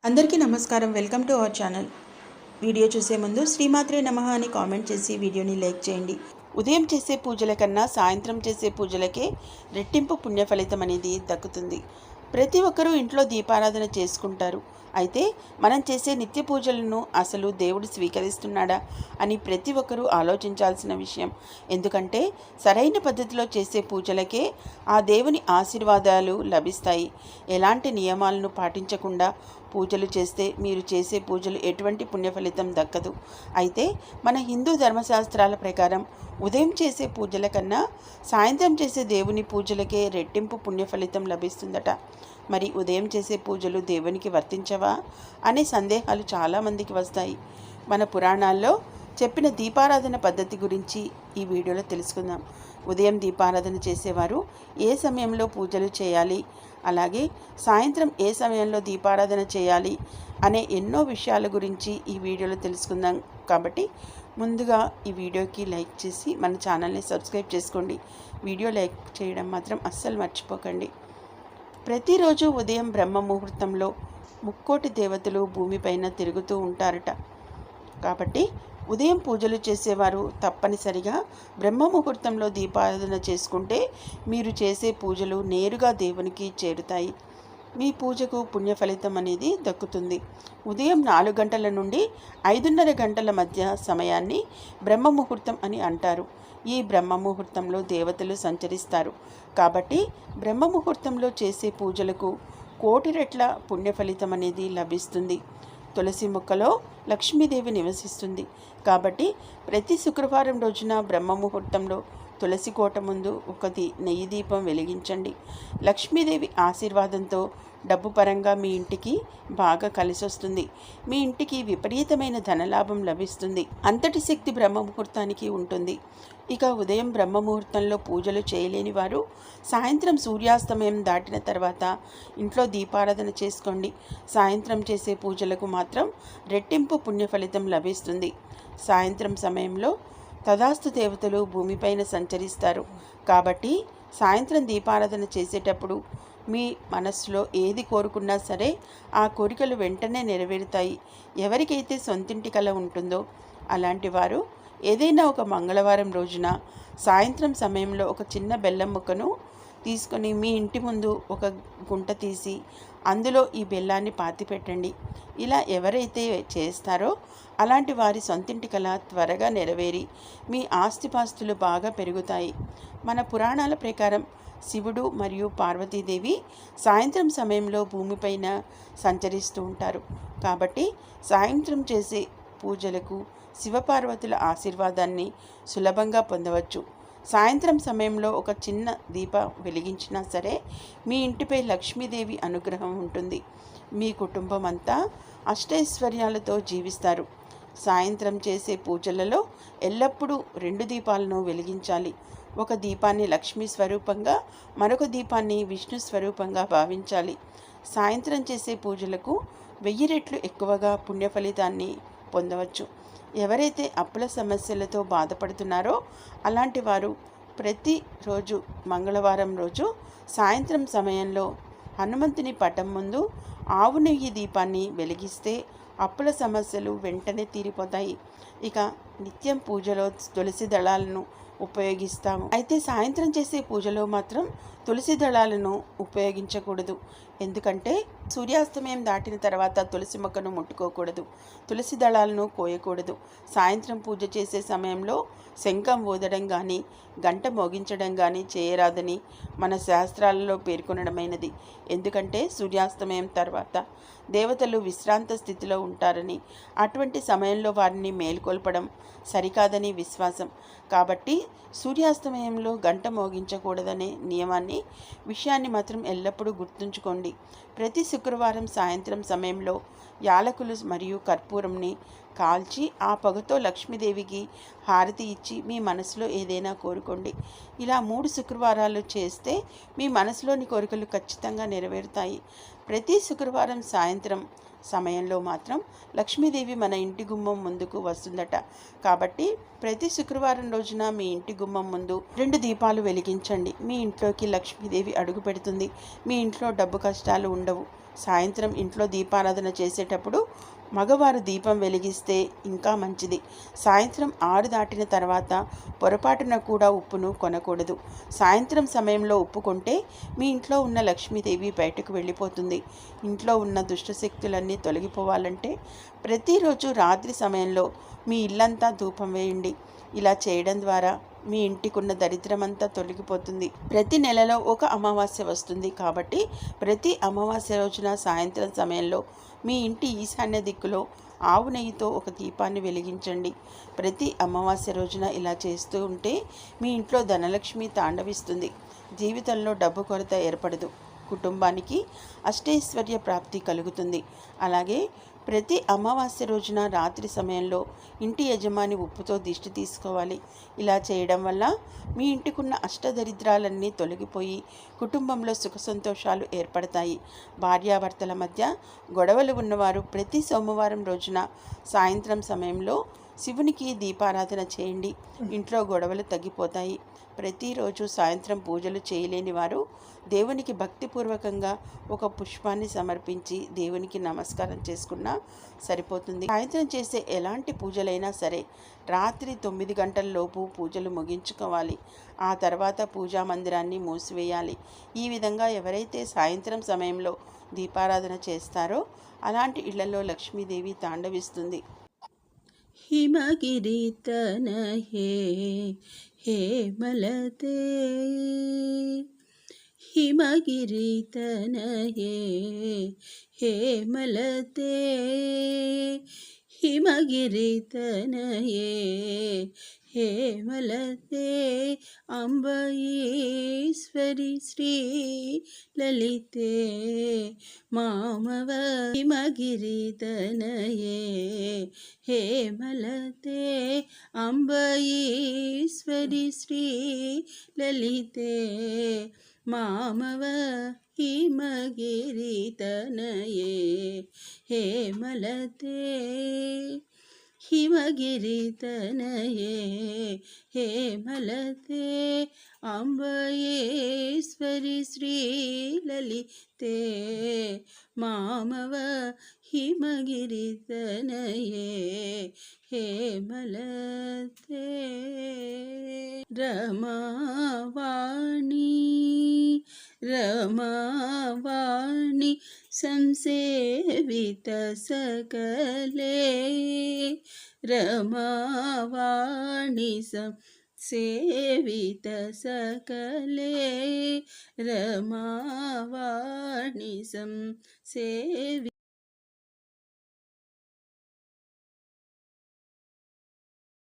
అందరికీ నమస్కారం. Welcome to our channel. Video చూసే ముందు శ్రీమాత్రే నమః అని కామెంట్ చేసి వీడియోని లైక్ చేయండి. ఉదయం చేసే పూజల కన్నా సాయంత్రం చేసే పూజలకే రెట్టింపు పుణ్య ఫలితం అనేది దక్కుతుంది. ప్రతి ఒక్కరూ ఇంట్లో దీపారాధన చేసుకుంటారు. అయితే మనం చేసే నిత్య పూజలను అసలు దేవుడు స్వీకరిస్తున్నాడా అని ప్రతి ఒక్కరూ ఆలోచించాల్సిన విషయం. ఎందుకంటే సరైన పద్ధతిలో చేసే పూజలకే ఆ దేవుని ఆశీర్వాదాలు లభిస్తాయి. ఎలాంటి నియమాలను పాటించకుండా పూజలు చేస్తే మీరు చేసే పూజలు ఎటువంటి పుణ్యఫలితం దక్కదు. అయితే మన హిందూ ధర్మశాస్త్రాల ప్రకారం ఉదయం చేసే పూజల కన్నా సాయంత్రం చేసే దేవుని పూజలకే రెట్టింపు పుణ్యఫలితం లభిస్తుందట. మరి ఉదయం చేసే పూజలు దేవునికి వర్తించవా అనే సందేహాలు చాలామందికి వస్తాయి. మన పురాణాల్లో చెప్పిన దీపారాధన పద్ధతి గురించి ఈ వీడియోలో తెలుసుకుందాం. ఉదయం దీపారాధన చేసేవారు ఏ సమయంలో పూజలు చేయాలి, అలాగే సాయంత్రం ఏ సమయంలో దీపారాధన చేయాలి అనే ఎన్నో విషయాల గురించి ఈ వీడియోలో తెలుసుకుందాం. కాబట్టి ముందుగా ఈ వీడియోకి లైక్ చేసి మన ఛానల్ని సబ్స్క్రైబ్ చేసుకోండి. వీడియో లైక్ చేయడం మాత్రం అస్సలు మర్చిపోకండి. ప్రతిరోజు ఉదయం బ్రహ్మ ముహూర్తంలో ముక్కోటి దేవతలు భూమిపైన తిరుగుతూ ఉంటారట. కాబట్టి ఉదయం పూజలు చేసేవారు తప్పనిసరిగా బ్రహ్మ ముహూర్తంలో దీపారాధన చేసుకుంటే మీరు చేసే పూజలు నేరుగా దేవునికి చేరుతాయి. మీ పూజకు పుణ్య ఫలితం అనేది దక్కుతుంది. ఉదయం 4 గంటల నుండి 5:30 గంటల మధ్య సమయాన్ని బ్రహ్మ ముహూర్తం అని అంటారు. ఈ బ్రహ్మ ముహూర్తంలో దేవతలు సంచరిస్తారు. కాబట్టి బ్రహ్మ ముహూర్తంలో చేసే పూజలకు కోటి రెట్ల పుణ్య ఫలితం అనేది లభిస్తుంది. తులసి మొక్కలో లక్ష్మీదేవి నివసిస్తుంది. కాబట్టి ప్రతి శుక్రవారం రోజున బ్రహ్మ ముహూర్తంలో తులసి కోట ముందు ఒక నెయ్యి దీపం వెలిగించండి. లక్ష్మీదేవి ఆశీర్వాదంతో డబ్బు పరంగా మీ ఇంటికి బాగా కలిసొస్తుంది. మీ ఇంటికి విపరీతమైన ధనలాభం లభిస్తుంది. అంతటి శక్తి బ్రహ్మ ముహూర్తానికి ఉంటుంది. ఇక ఉదయం బ్రహ్మ ముహూర్తంలో పూజలు చేయలేని వారు సాయంత్రం సూర్యాస్తమయం దాటిన తర్వాత ఇంట్లో దీపారాధన చేసుకోండి. సాయంత్రం చేసే పూజలకు మాత్రం రెట్టింపు పుణ్య ఫలితం లభిస్తుంది. సాయంత్రం సమయంలో తదాస్తు దేవతలు భూమిపైన సంచరిస్తారు. కాబట్టి సాయంత్రం దీపారాధన చేసేటప్పుడు మీ మనస్సులో ఏది కోరుకున్నా సరే ఆ కోరికలు వెంటనే నెరవేరుతాయి. ఎవరికైతే సొంతింటి కల ఉంటుందో అలాంటి వారు ఏదైనా ఒక మంగళవారం రోజున సాయంత్రం సమయంలో ఒక చిన్న బెల్లం ముక్కను తీసుకొని మీ ఇంటి ముందు ఒక గుంట తీసి అందులో ఈ బెల్లాన్ని పాతిపెట్టండి. ఇలా ఎవరైతే చేస్తారో అలాంటి వారి సొంతింటి కల త్వరగా నెరవేరి మీ ఆస్తిపాస్తులు బాగా పెరుగుతాయి. మన పురాణాల ప్రకారం శివుడు మరియు పార్వతీదేవి సాయంత్రం సమయంలో భూమిపైన సంచరిస్తూ ఉంటారు. కాబట్టి సాయంత్రం చేసే పూజలకు శివపార్వతుల ఆశీర్వాదాన్ని సులభంగా పొందవచ్చు. సాయంత్రం సమయంలో ఒక చిన్న దీపం వెలిగించినా సరే మీ ఇంటిపై లక్ష్మీదేవి అనుగ్రహం ఉంటుంది. మీ కుటుంబం అంతా అష్టైశ్వర్యాలతో జీవిస్తారు. సాయంత్రం చేసే పూజలలో ఎల్లప్పుడూ 2 దీపాలను వెలిగించాలి. ఒక దీపాన్ని లక్ష్మీ స్వరూపంగా, మరొక దీపాన్ని విష్ణు స్వరూపంగా భావించాలి. సాయంత్రం చేసే పూజలకు 1000 రెట్లు ఎక్కువగా పుణ్య ఫలితాన్ని పొందవచ్చు. ఎవరైతే అప్పుల సమస్యలతో బాధపడుతున్నారో అలాంటి వారు ప్రతిరోజు మంగళవారం రోజు సాయంత్రం సమయంలో హనుమంతుని పటం ముందు ఆవు నెయ్యి దీపాన్ని వెలిగిస్తే అప్పుల సమస్యలు వెంటనే తీరిపోతాయి. ఇక నిత్యం పూజలో తులసి దళాలను ఉపయోగిస్తాము. అయితే సాయంత్రం చేసే పూజలో మాత్రం తులసి దళాలను ఉపయోగించకూడదు. ఎందుకంటే సూర్యాస్తమయం దాటిన తర్వాత తులసి మొక్కను ముట్టుకోకూడదు. తులసి దళాలను కోయకూడదు. సాయంత్రం పూజ చేసే సమయంలో శంఖం ఊదడం కానీ, గంట మోగించడం కానీ చేయరాదని మన శాస్త్రాలలో పేర్కొనడమైనది. ఎందుకంటే సూర్యాస్తమయం తర్వాత దేవతలు విశ్రాంత స్థితిలో ఉంటారని, అటువంటి సమయంలో వారిని మేల్కొల్పడం సరికాదని విశ్వాసం. కాబట్టి సూర్యాస్తమయంలో గంట మోగించకూడదనే విషయాన్ని మాత్రం ఎల్లప్పుడూ గుర్తుంచుకోండి. ప్రతి శుక్రవారం సాయంత్రం సమయంలో యాలకులు మరియు కర్పూరంని కాల్చి ఆ పొగతో లక్ష్మీదేవికి హారతి ఇచ్చి మీ మనసులో ఏదైనా కోరుకోండి. ఇలా 3 శుక్రవారాలు చేస్తే మీ మనసులోని కోరికలు ఖచ్చితంగా నెరవేరుతాయి. ప్రతి శుక్రవారం సాయంత్రం సమయంలో మాత్రం లక్ష్మీదేవి మన ఇంటి గుమ్మం ముందుకు వస్తుందట. కాబట్టి ప్రతి శుక్రవారం రోజున మీ ఇంటి గుమ్మం ముందు 2 దీపాలు వెలిగించండి. మీ ఇంట్లోకి లక్ష్మీదేవి అడుగు పెడుతుంది. మీ ఇంట్లో డబ్బు కష్టాలు ఉండవు. సాయంత్రం ఇంట్లో దీపారాధన చేసేటప్పుడు మగవారు దీపం వెలిగిస్తే ఇంకా మంచిది. సాయంత్రం 6 దాటిన తర్వాత పొరపాటున కూడా ఉప్పును కొనకూడదు. సాయంత్రం సమయంలో ఉప్పు కొంటే మీ ఇంట్లో ఉన్న లక్ష్మీదేవి బయటకు వెళ్ళిపోతుంది. ఇంట్లో ఉన్న దుష్టశక్తులన్నీ తొలగిపోవాలంటే ప్రతిరోజు రాత్రి సమయంలో మీ ఇల్లంతా ధూపం వేయండి. ఇలా చేయడం ద్వారా మీ ఇంటికున్న దరిద్రమంతా తొలగిపోతుంది. ప్రతి నెలలో ఒక అమావాస్య వస్తుంది కాబట్టి ప్రతి అమావాస్య రోజున సాయంత్రం సమయంలో మీ ఇంటి ఈశాన్య దిక్కులో ఆవు నెయ్యితో ఒక దీపాన్ని వెలిగించండి. ప్రతి అమావాస్య రోజున ఇలా చేస్తూ ఉంటే మీ ఇంట్లో ధనలక్ష్మి తాండవిస్తుంది. జీవితంలో డబ్బు కొరత ఏర్పడదు. కుటుంబానికి అష్టైశ్వర్య ప్రాప్తి కలుగుతుంది. అలాగే ప్రతి అమావాస్య రోజున రాత్రి సమయంలో ఇంటి యజమాని ఉప్పుతో దిష్టి తీసుకోవాలి. ఇలా చేయడం వల్ల మీ ఇంటికున్న అష్టదరిద్రాలన్నీ తొలగిపోయి కుటుంబంలో సుఖ సంతోషాలు ఏర్పడతాయి. భార్యాభర్తల మధ్య గొడవలు ఉన్నవారు ప్రతి సోమవారం రోజున సాయంత్రం సమయంలో శివునికి దీపారాధన చేయండి. ఇంట్లో గొడవలు తగ్గిపోతాయి. ప్రతిరోజు సాయంత్రం పూజలు చేయలేని వారు దేవునికి భక్తిపూర్వకంగా ఒక పుష్పాన్ని సమర్పించి దేవునికి నమస్కారం చేసుకున్నా సరిపోతుంది. సాయంత్రం చేసే ఎలాంటి పూజలైనా సరే రాత్రి 9 గంటల లోపు పూజలు ముగించుకోవాలి. ఆ తర్వాత పూజా మందిరాన్ని మూసివేయాలి. ఈ విధంగా ఎవరైతే సాయంత్రం సమయంలో దీపారాధన చేస్తారో అలాంటి ఇళ్లలో లక్ష్మీదేవి తాండవిస్తుంది. हिमगिरितन हे मलते हिमगिरितन हे मलते हिमगिरितन हे मलते अम्बईश्वरी श्री ललिते मामव हिमगिरितनये हे मलते अम्बईश्वरी श्री ललिते मामव हिमगिरितनये हे मलते हिमगिरितनये हे मलते अम्बईश्वरी श्री ललिते मामव हिमगिरितनये हे मलते रमावाणी संसेवित सकले रमावाणी संसेवित सकले रमावाणी संसेवित